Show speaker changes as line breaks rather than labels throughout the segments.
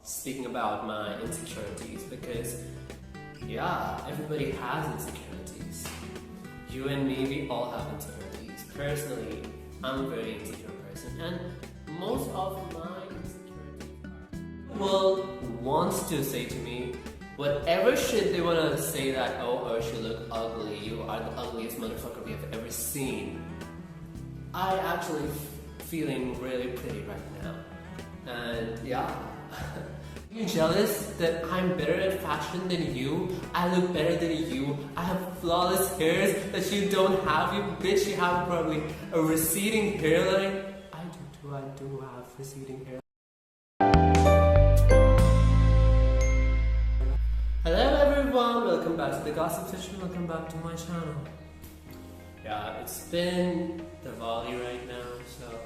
speaking about my insecurities because, yeah, everybody has insecurities. You and me, we all have insecurities. Personally, I'm a very insecure person, and most of my insecurities are. Well, wants to say to me, whatever shit they wanna say that, oh, Ursh, you look ugly, you are the ugliest motherfucker we have ever seen. I actually feeling really pretty right now. And yeah. You jealous that I'm better at fashion than you? I look better than you. I have flawless hairs that you don't have. You bitch, you have probably a receding hairline. I do have receding hairline. Hello everyone, welcome back to the Gossip Session. Welcome back to my channel. Yeah, it's been Diwali right now, so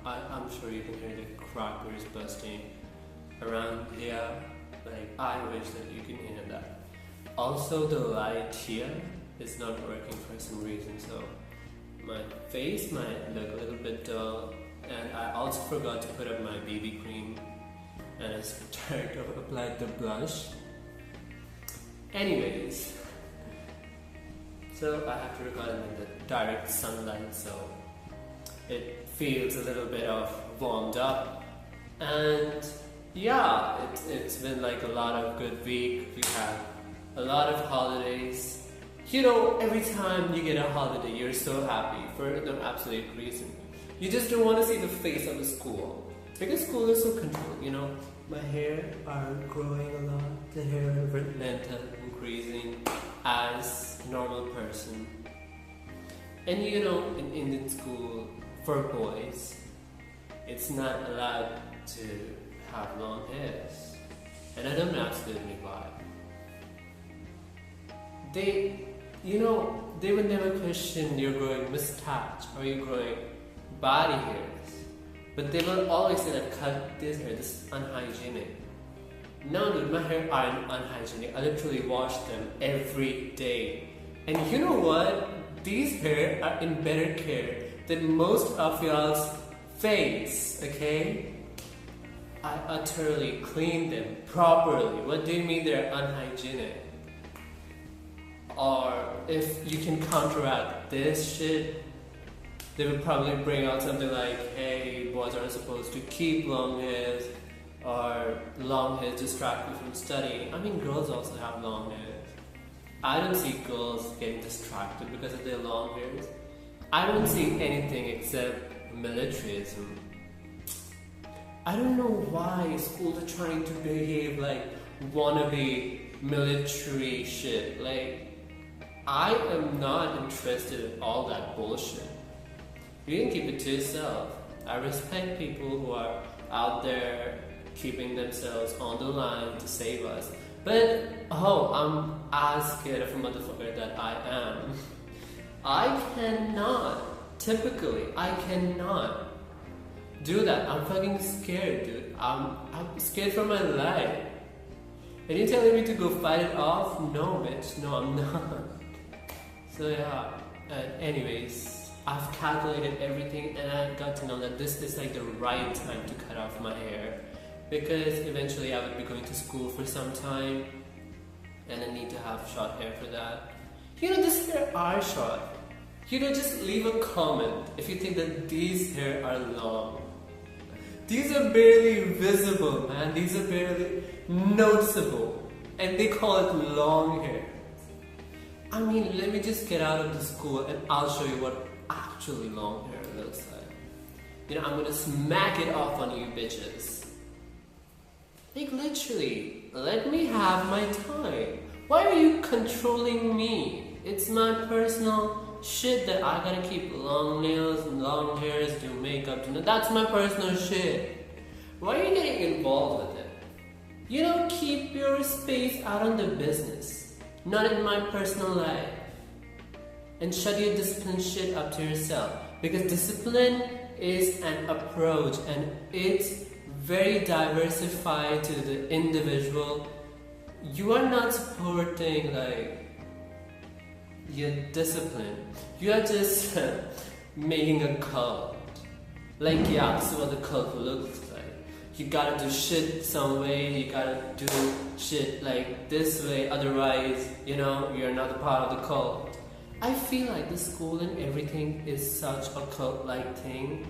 I'm sure you can hear the crackers busting around here. Like, I wish that you can hear that. Also, the light here is not working for some reason, so my face might look a little bit dull. And I also forgot to put up my BB cream, and I started to apply the blush. Anyways, so I have to record in the direct sunlight, so it feels a little bit of warmed up. And yeah, it's been like a lot of good week. We had a lot of holidays. You know, every time you get a holiday, you're so happy for no absolute reason. You just don't want to see the face of the school, because school is so controlled, you know. My hair are growing a lot, the hair length is increasing as a normal person. And you know, in Indian school, for boys, it's not allowed to have long hairs. And I don't know absolutely why. They would never question you're growing mustache or you're growing body hairs. But they will always say that cut this hair, this is unhygienic. No dude, my hair aren't unhygienic. I literally wash them every day. And you know what? These hair are in better care than most of y'all's face, okay? I utterly clean them properly. What do you mean they're unhygienic? Or if you can counteract this shit, they would probably bring out something like, hey, boys aren't supposed to keep long hairs, or long hairs distract you from studying. I mean, girls also have long hairs. I don't see girls getting distracted because of their long hairs. I don't see anything except militarism. I don't know why schools are trying to behave like wannabe military shit. Like, I am not interested in all that bullshit. You can keep it to yourself. I respect people who are out there keeping themselves on the line to save us. But, oh, I'm as scared of a motherfucker that I am. I cannot do that. I'm fucking scared, dude. I'm scared for my life. And you telling me to go fight it off? No, bitch. No, I'm not. So yeah, anyways, I've calculated everything and I got to know that this is like the right time to cut off my hair, because eventually I would be going to school for some time and I need to have short hair for that. You know, this hair are short. You know, just leave a comment if you think that these hair are long. These are barely visible, man. These are barely noticeable. And they call it long hair. I mean, let me just get out of the school and I'll show you what actually long hair looks like. You know, I'm gonna smack it off on you bitches. Like, literally, let me have my time. Why are you controlling me? It's my personal shit that I gotta keep long nails and long hairs, do makeup, that's my personal shit. Why are you getting involved with it? You know, keep your space out on the business, not in my personal life. And shut your discipline shit up to yourself, because discipline is an approach and it's very diversified to the individual. You are not supporting like your discipline. You are just making a cult. Like, yeah, this is what the cult looks like. you gotta do shit some way, you gotta do shit like this way, otherwise, you know, you're not a part of the cult. I feel like the school and everything is such a cult-like thing.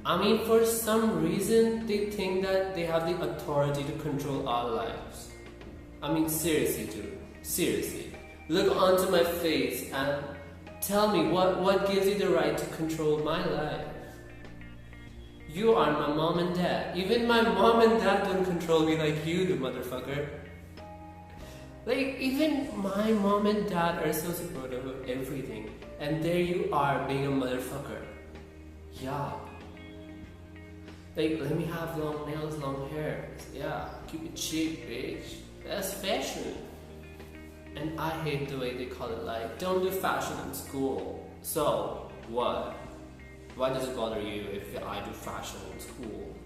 I mean, for some reason, they think that they have the authority to control our lives. I mean, seriously, dude. Seriously. Look onto my face and tell me what gives you the right to control my life? You are my mom and dad. Even my mom and dad don't control me like you do, motherfucker. Like, even my mom and dad are so supportive of everything. And there you are being a motherfucker. Yeah. Like, let me have long nails, long hair. Yeah, keep it cheap, bitch. That's fashion. And I hate the way they call it like, don't do fashion in school. So, what? Why does it bother you if I do fashion in school?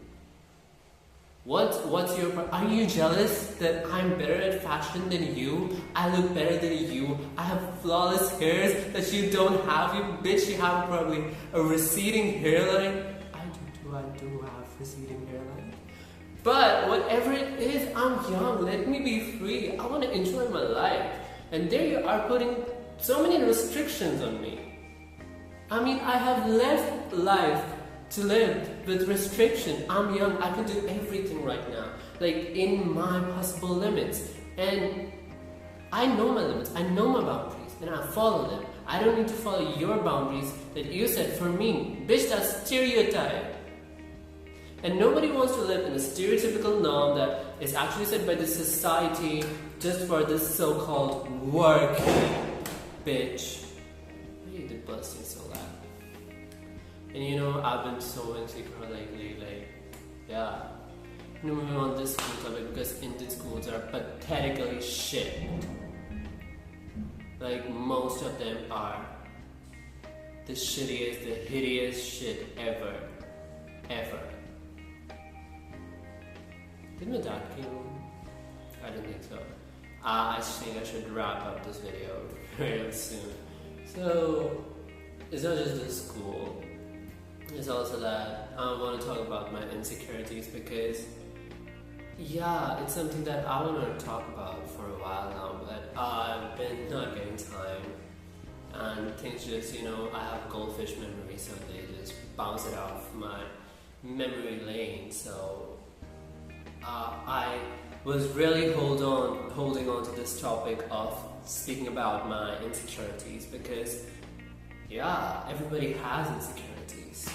What's your are you jealous that I'm better at fashion than you? I look better than you. I have flawless hairs that you don't have. You bitch, you have probably a receding hairline. I do have receding hairline. But whatever it is, I'm young. Let me be free. I want to enjoy my life. And there you are putting so many restrictions on me. I mean, I have less life to live with restriction. I'm young, I can do everything right now, like in my possible limits. And I know my limits, I know my boundaries, and I follow them. I don't need to follow your boundaries that you set for me. Bitch, that's stereotype. And nobody wants to live in a stereotypical norm that is actually set by the society just for this so-called working bitch. Why are you busting so loud? And you know, I've been so insecure lately, like, yeah. Moving on this school topic because Indian schools are pathetically shit. Like, most of them are the shittiest, the hideous shit ever. Ever. Did my dad kill? I don't think so. I think I should wrap up this video real soon. So, it's not just the school. It's also that I want to talk about my insecurities because, yeah, it's something that I want to talk about for a while now, but I've been not getting time. And things just, you know, I have goldfish memory, so they just bounce it off my memory lane. So I was really holding on to this topic of speaking about my insecurities because, yeah, everybody has insecurities.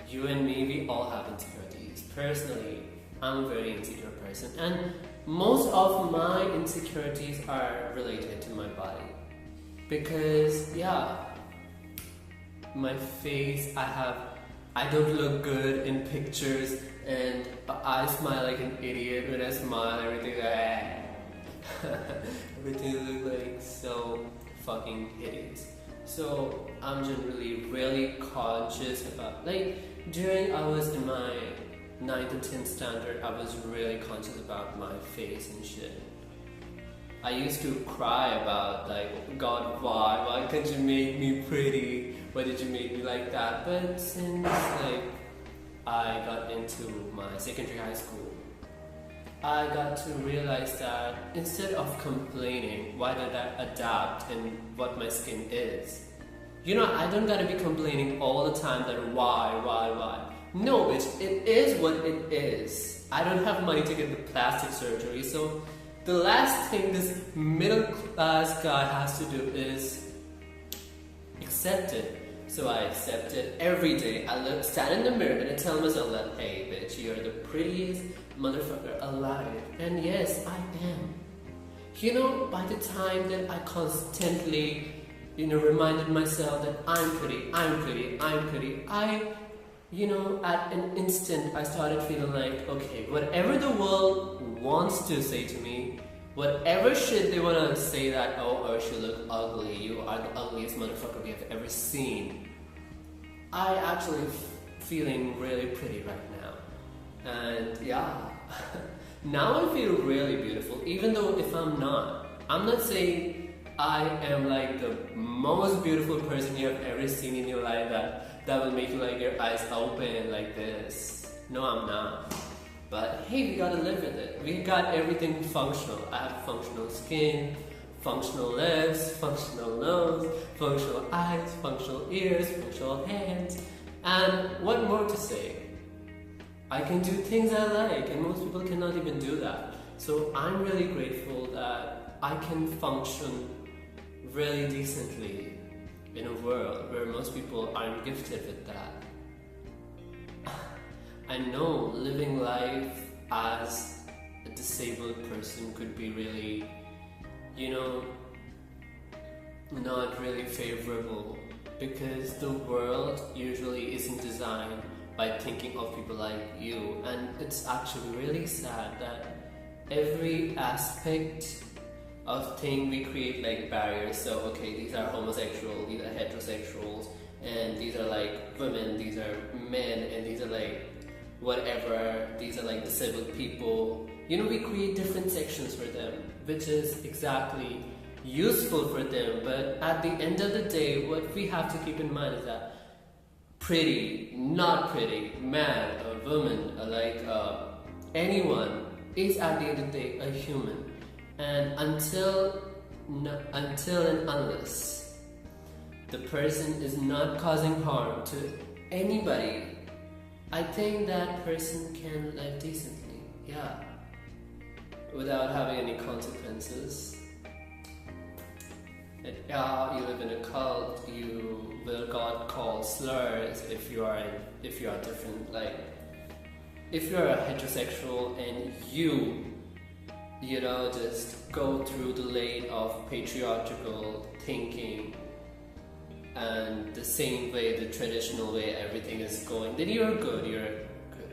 You and me, we all have insecurities. Personally, I'm a very insecure person, and most of my insecurities are related to my body. Because, yeah, my face, I don't look good in pictures, and I smile like an idiot. When I smile, everything everything looks like so fucking hideous. So I'm generally really conscious about, like, during I was in my 9th and 10th standard, I was really conscious about my face and shit. I used to cry about, like, God, why can't you make me pretty? Why did you make me like that? But since, like, I got into my secondary high school, I got to realize that instead of complaining, why did I adapt in what my skin is? You know, I don't gotta be complaining all the time that why? No, bitch, it is what it is. I don't have money to get the plastic surgery, so the last thing this middle class guy has to do is accept it. So I accept it every day. I stand in the mirror and I tell myself that, hey bitch, you're the prettiest motherfucker alive. And yes, I am. You know, by the time that I constantly, reminded myself that I'm pretty, at an instant I started feeling like, okay, whatever the world wants to say to me, whatever shit they wanna say that, oh, Ursh, you look ugly, you are the ugliest motherfucker we have ever seen, I actually feeling really pretty right now. And yeah, now I feel really beautiful, even though if I'm not saying I am like the most beautiful person you have ever seen in your life that will make you like your eyes open like this. No, I'm not. But hey, we gotta live with it. We got everything functional. I have functional skin, functional lips, functional nose, functional eyes, functional ears, functional hands, and what more to say? I can do things I like, and most people cannot even do that. So I'm really grateful that I can function really decently in a world where most people aren't gifted with that. I know living life as a disabled person could be really, not really favorable, because the world usually isn't designed by thinking of people like you, and it's actually really sad that every aspect of thing we create like barriers. So okay, these are homosexual, these are heterosexuals, and these are like women, these are men, and these are like whatever, these are like disabled people. We create different sections for them, which is exactly useful for them, but at the end of the day, what we have to keep in mind is that pretty, not pretty, man or woman, anyone is at the end of the day a human, and until and unless the person is not causing harm to anybody, I think that person can live decently, without having any consequences. You live in a cult, you will God call slurs if you are different. Like if you're a heterosexual and you just go through the lane of patriarchal thinking and the same way, the traditional way everything is going, then you're good.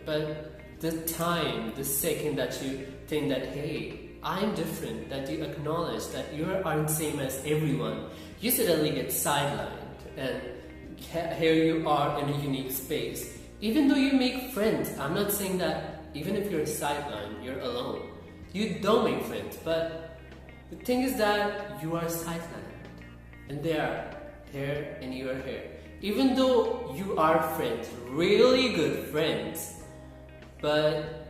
But the second that you think that, hey, I'm different, that you acknowledge that you aren't same as everyone, you suddenly get sidelined, and here you are in a unique space. Even though you make friends, I'm not saying that even if you're sidelined, you're alone. You don't make friends, but the thing is that you are sidelined, and they are here and you are here. Even though you are friends, really good friends, but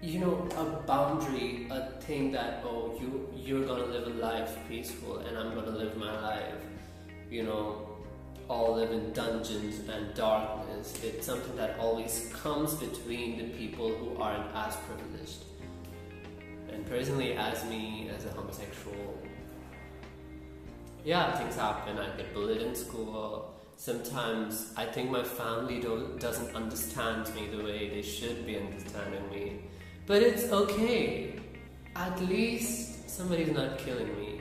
a boundary, a thing that, you're gonna live a life peaceful and I'm gonna live my life, all live in dungeons and darkness. It's something that always comes between the people who aren't as privileged. And personally, as me, as a homosexual, things happen. I get bullied in school. Sometimes I think my family doesn't understand me the way they should be understanding me. But it's okay. At least somebody's not killing me.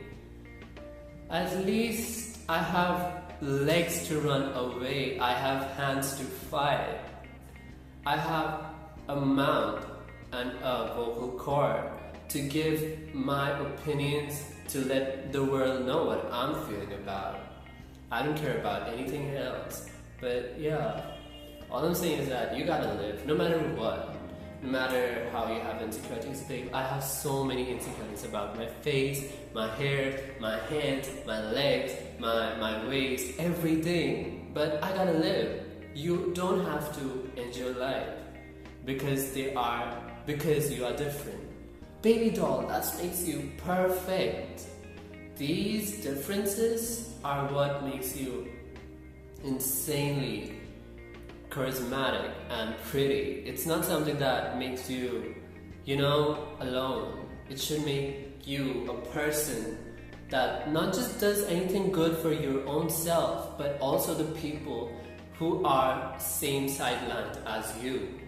At least I have legs to run away. I have hands to fight. I have a mouth and a vocal cord to give my opinions, to let the world know what I'm feeling about. I don't care about anything else. But all I'm saying is that you gotta live, no matter what. No matter how you have insecurities, babe, I have so many insecurities about my face, my hair, my hands, my legs, my waist, everything. But I gotta live. You don't have to end your life because you are different. Baby doll, that makes you perfect. These differences are what makes you insanely charismatic and pretty. It's not something that makes you, alone. It should make you a person that not just does anything good for your own self, but also the people who are same sidelined as you.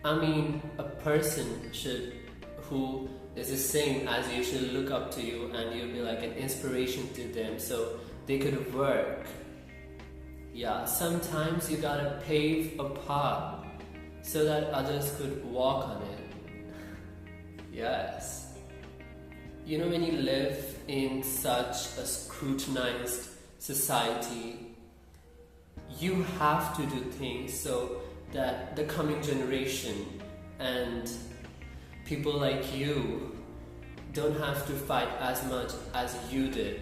I mean, a person who is the same as you should look up to you, and you'll be like an inspiration to them so they could work. Sometimes you gotta pave a path so that others could walk on it. Yes. When you live in such a scrutinized society, you have to do things so that the coming generation and people like you don't have to fight as much as you did.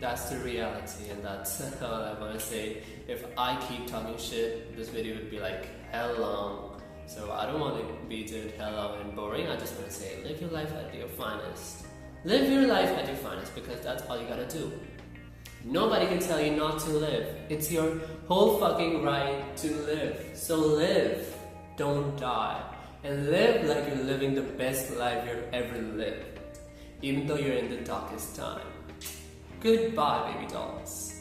That's the reality, and that's all I want to say. If I keep talking shit, this video would be like hell long. So I don't want to be too hello and boring. I just want to say, live your life at your finest. Live your life at your finest, because that's all you gotta do. Nobody can tell you not to live. It's your whole fucking right to live. So live, don't die. And live like you're living the best life you've ever lived, even though you're in the darkest time. Goodbye, baby dolls.